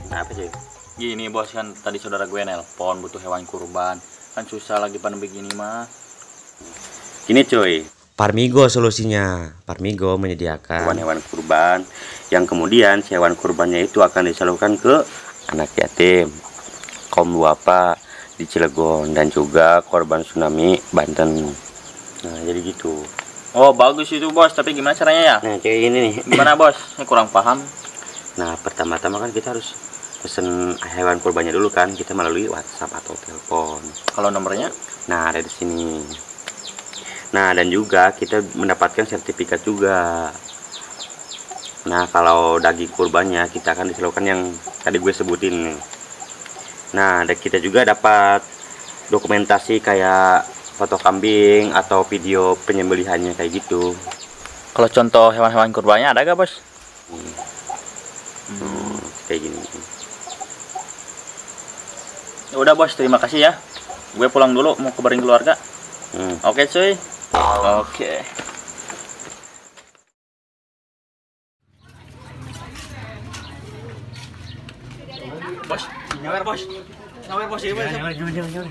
Nah, apa sih? Gini bos, kan tadi saudara gue nelpon butuh hewan kurban. Kan susah lagi pandemi begini mah. Gini cuy, Parmigo solusinya. Parmigo menyediakan hewan kurban yang kemudian si hewan kurbannya itu akan disalurkan ke anak yatim, kaum duafa di Cilegon dan juga korban tsunami Banten. Nah, jadi gitu. Oh, bagus itu bos, tapi gimana caranya ya? Nah, kayak gini nih. Gimana bos? Saya kurang paham. Nah, pertama-tama kan kita harus pesen hewan kurbannya dulu kan, kita melalui WhatsApp atau telepon. Kalau nomornya? Nah, ada di sini. Nah, dan juga kita mendapatkan sertifikat juga. Nah, kalau daging kurbannya kita akan disalurkan yang tadi gue sebutin nih. Nah, dan kita juga dapat dokumentasi kayak foto kambing atau video penyembelihannya kayak gitu. Kalau contoh hewan-hewan kurbannya ada gak bos? Kayak gini. Ya udah bos, terima kasih ya. Gue pulang dulu, mau kabarin keluarga. Oke cuy. Oke. Bos, nyawer bos. Nyawer bos, nyawer.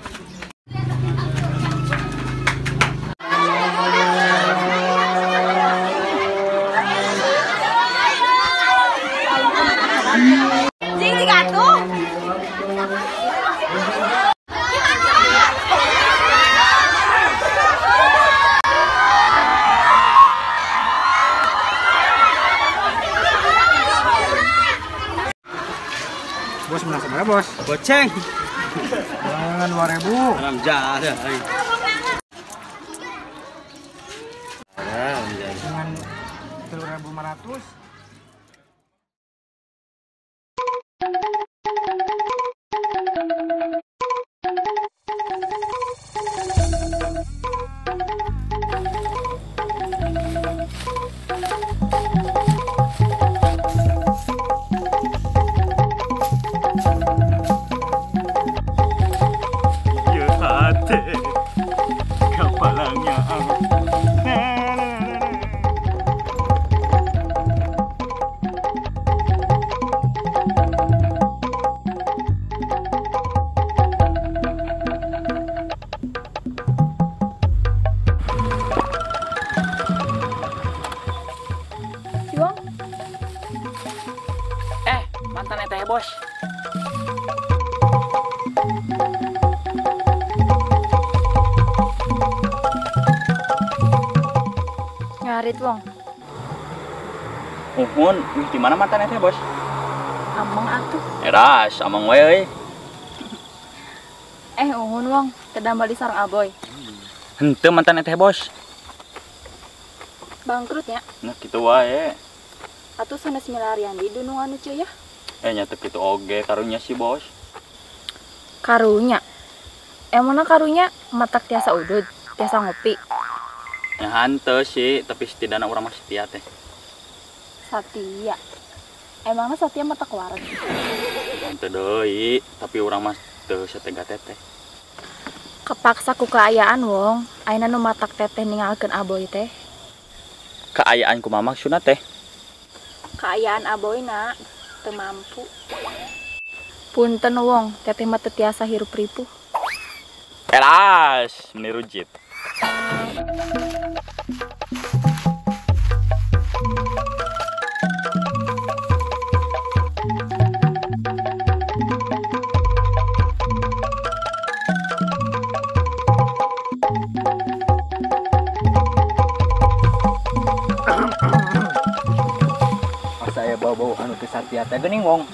Bos menang seberapa bos? Goceng. Jangan 2000. Dalam jalan. Dengan 1500. Kepalanya. Juang, Mantan eteh bos. ngarit wong. Uhun, di mana mantan eteh bos? Amang atuh. Eras, amang we. Uhun wong, kedambal di sarang aboy. Henteu mantan eteh bos. Bangkrut ya. Nah, gitu wae. Atuh sanes milarian di dunung anu cuy ya. Nyatek gitu oge karunya si bos. Karunya. Emangna karunya matak tiasa udud, tiasa ngopi. Ya hante sih, tapi setidaknya orang masih setia teh. Satia. Emangna Satia matak waret. Hante deui, tapi orang mas teu satega teteh. Kepaksa ku keayaan wong, ayeuna nu matak teteh ningalkeun aboy teh. Keayaan kumaha maksudna teh? Keayaan aboyna teu mampu. Punten wong, teteh mah teu tiasa hirup ripuh. Eras, meniru jit. Saya bau-bau anu teh Satia teh geuning wong.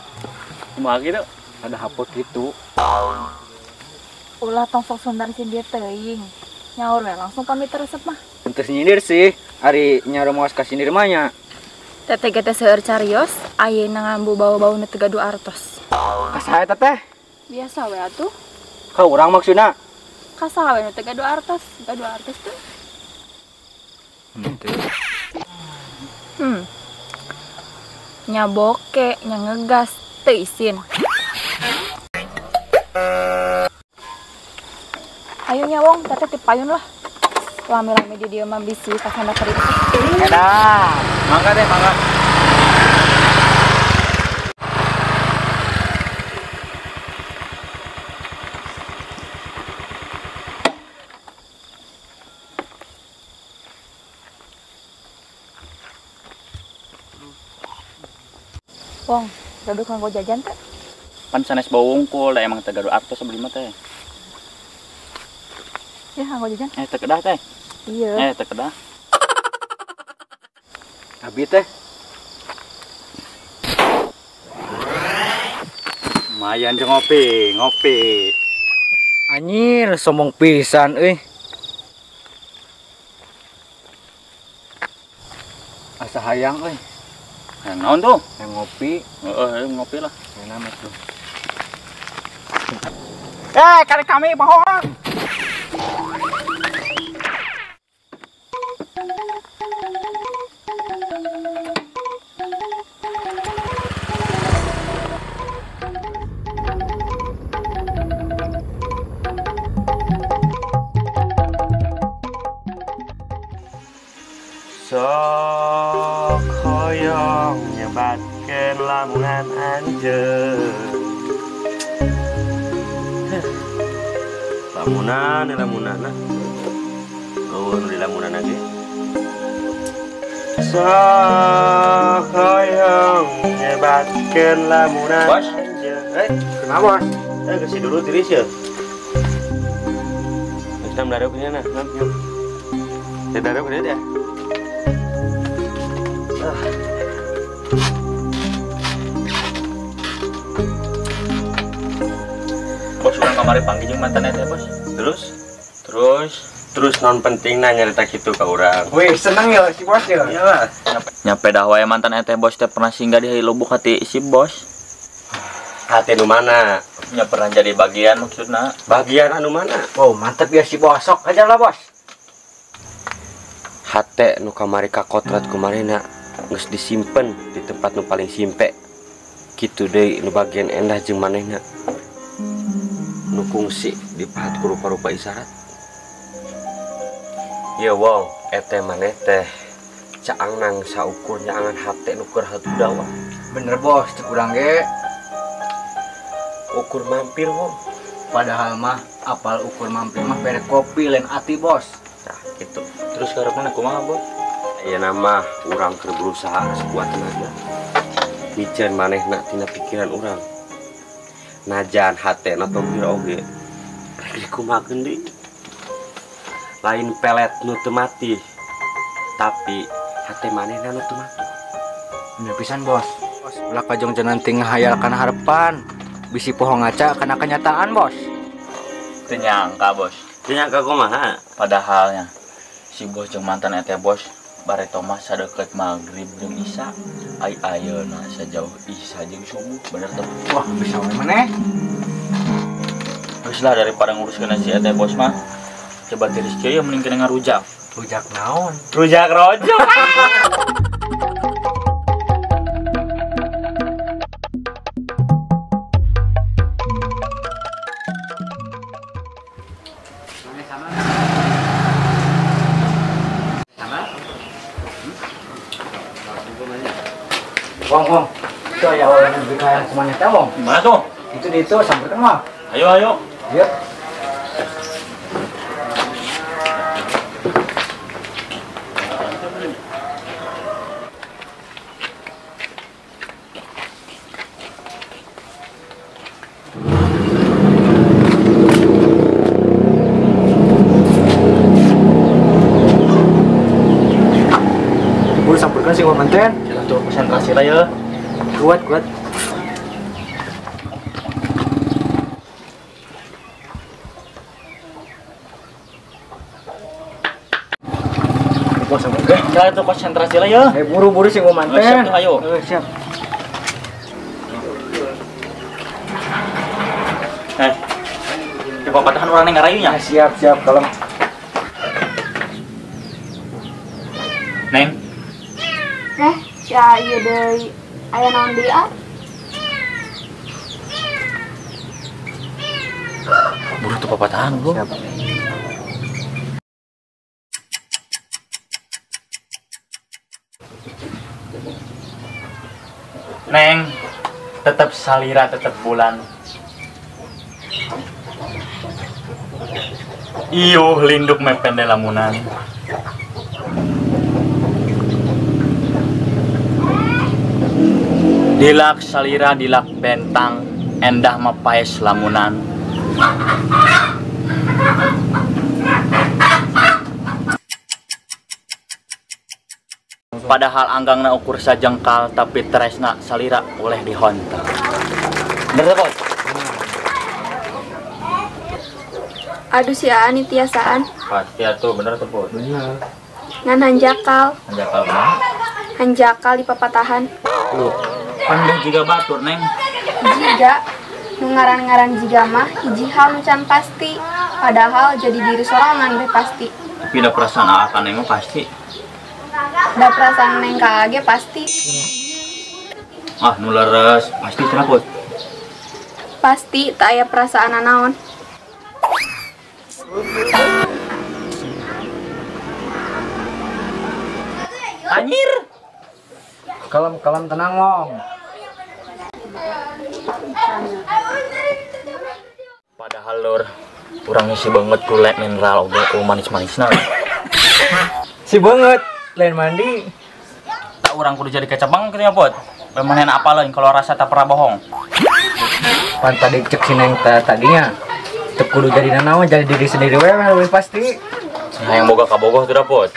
Kumaha gitu? Ada hapot gitu. Ulah tong sok sundar si dia teuing. Nyaur we langsung pamit resep mah. Henteu nyindir sih, ari nyaru moas ka sindir mah nya. Teteh teh seueur carios, ayeuna ngambu bau-bau nu teu gaduh artos. Ka saha eta teh? Biasa we atuh. Ka urang maksudna. Ka saha we nu teu gaduh artos teh. Nya boke, nya ngegas, teu isin. Ayo nya wong, teteh ti payun lah. lami-lami di dieu mah bisi kasanda kerip. Edah, mangga deh, mangga. Wong, duduk nganggo jajan teh. Pan sanes bawa wungkul, emang tegaduh artos sebeli mah teh. Ya nganggo jajan. Tekedah teh. Iya. Tekedah. Abi teh. Lumayan jeung ngopi. Anjir, sombong pisan euy. Asa hayang euy. Naon tuh? Yang ngopi. Ngopi lah. Enak tuh. Kali kami pohon. Sok hoyong nyebatkeun lamunan anjeun. Lamunana. Nuhun di lamunan ge. Sok hoyong nyebatkeun lamunan anjeun. Kenapa? Geus dulu tiris ya. Geus tam dareuh nya nah, yuk. Teh dareuh gede ya. Bos urang kamari panggil jeung mantan eta bos. Terus non penting nyarita kitu ka urang. Wih, seneng ya si bos ya. Iyalah. Nyampe dah wae mantan eta bos teh pernah singgah di lubuk hati si bos. Hati nu mana? Nya pernah jadi bagian maksudna. Bagian anu mana? Oh, mantep ya si bos. Sok aja lah bos. Hate nu kamari kakotrat kumarina geus disimpen di tempat nu paling simpe. Kitu deui nu bagian endah jeung manehna. Nu kungsi di pahat ku rupa-rupa isyarat. Ieu wong, ete maneh teh caang nang saukur nyaangan hate nu keur hatudawa. Bener bos, cek urang ge. Ukur mampir wong. Padahal mah apal ukur mampir mah bere kopi lain ati bos. Nah, gitu. Terus karepna kumaha bos? Aya nama urang keur berusaha sekuat tenaga. Miceun manehna tina pikiran urang. Najan hatena togir oge. Rek dikumakeun deui. Lain pelet nu teu mati, tapi hate manehna nu teu mati. Bener pisan bos. Bos, ulah kajong jangan tinggal hayal kana harapan. Bisi poho ngaca kana kenyataan bos. Teu nyangka bos. Teu nyangka kumaha? Padahalnya si bos jeung mantan eta bos bare Thomas sadeukeut magrib jeung isya. Ai ayeuna sajauh isya jeung subuh. Bener teh. Wah, bisa we maneh. Geus lah daripada nguruskeun si eta bos mah. Coba tiris kieu mending kena ngarujak. Rujak naon? Rujak rojo. Wong, itu ya orang yang berikan semuanya teh wong. Gimana tuh? Itu di itu samperin mah. Ayo. Iya. Ibu sampurkan si manten. Jalan tuh konsentrasi lah ya. Kuat. Ibu sampurkan. Jalan tuh konsentrasi lah ya. Buru-buru si manten. Siap tuh, ayo. Siap. Coba patahan orang yang ngarayunya. Siap kalem. Neng. Ya ieu deui aya naon deui ah? Buru tuh papatahan, Bro. Siap. Neng, tetap salira, tetap bulan. Iyo linduk mepende lamunan. Dilak salira, dilak bentang, endah mapaes lamunan. Padahal anggangna ukur sajengkal, tapi tresna salira oleh dihontal. Bener kok? Aduh si Ani tiasaan. Pasti atuh bener tuh Put. Benar. Ngan hanjakal. Hanjakal mah. Hanjakal di papatahan. Pandeh juga batur neng. Jiga nu ngaran-ngaran jiga mah hiji hal nu can pasti. Padahal jadi diri sorangan we pasti. Tapi ada perasaan akan neng mah pasti. Da perasaan neng kage pasti. Ah nu leres pasti cenah Put. Pasti tak aya perasaan naon. Anjir. Kalem tenang wong. Padahal lur, kurang isi banget kulek mineral oge manis-manisna. Si banget, lain mandi. Tak urang kudu jadi kecap bang kitu nya Put. Pemanen apa lain kalau rasa tak pernah bohong. Pan tadi cek si neng tadinya. Teu kudu jadi nanaon, jadi diri sendiri we lebih pasti. Hayang boga kabogoh teu da Put.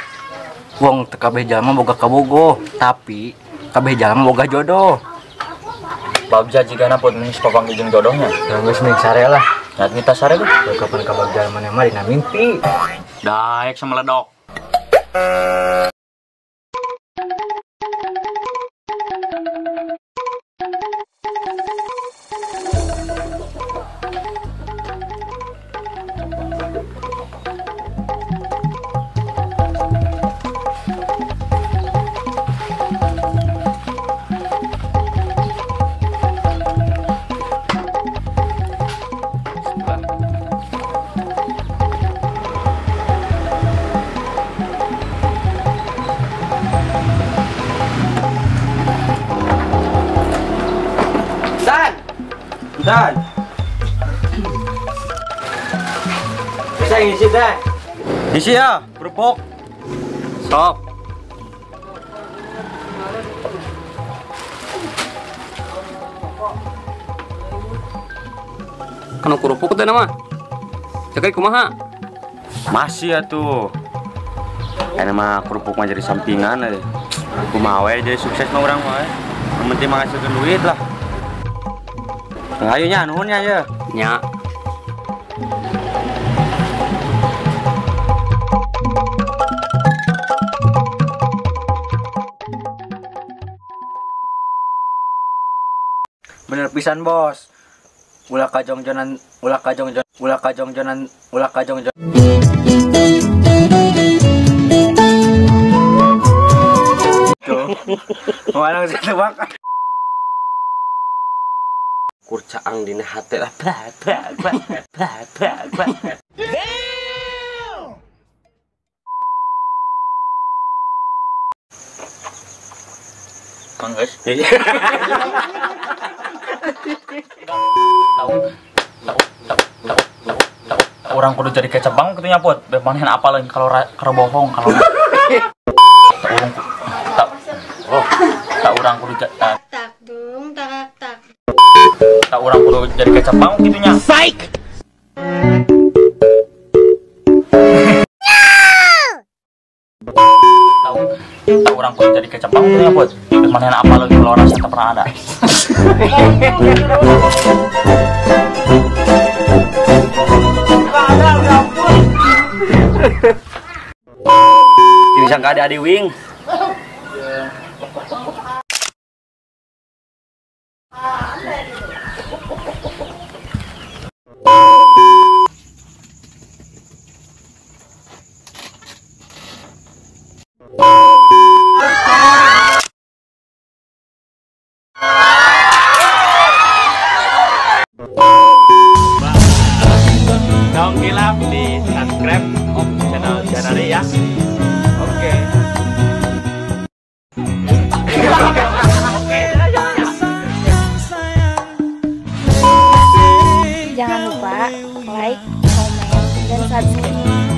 Wong teu kabeh jalma boga kabogoh, tapi kabeh jalma boga jodoh. Babja jigana Put menis papanggih jodohnya. Ya geus mending sare lah. Nyat mita sare tuh. Kapan kabag jalma mah dina mimpi. Daek semeledok. Dan bisa ngisi Dan. Isi ya, kerupuk. Sok. Kana kerupuk teh nama. Cekai kumaha? Masih atuh. Karena mah kerupuk mah jadi sampingan aja. Kumaha we jadi sukses mah urang mah. Yang penting mah ngasilkeun duit lah. Ayo nya nuhun nya ya. Nya. Bener pisan bos. Ulah kajongjonan, ulah kajongjonan, ulah kajongjonan, ulah kajongjonan. Tuh. Mana sih tebak? Kurcaang dina hate lah. Mangges. Orang kudu jadi kecap bang gitu nya Put. Bemanen apa lagi kalau bohong kalau tak orang kudu Tak dung tak tak. tak orang kudu jadi kecap bang gitu nya. Psych. Tak orang kudu jadi kecap bang gitu nya Put. Bemanen apa lagi kalau rasa tak pernah ada. Jadi sangka ada Adi Wing. Dong kilap di subscribe channel Janari ya. Oke. Satski.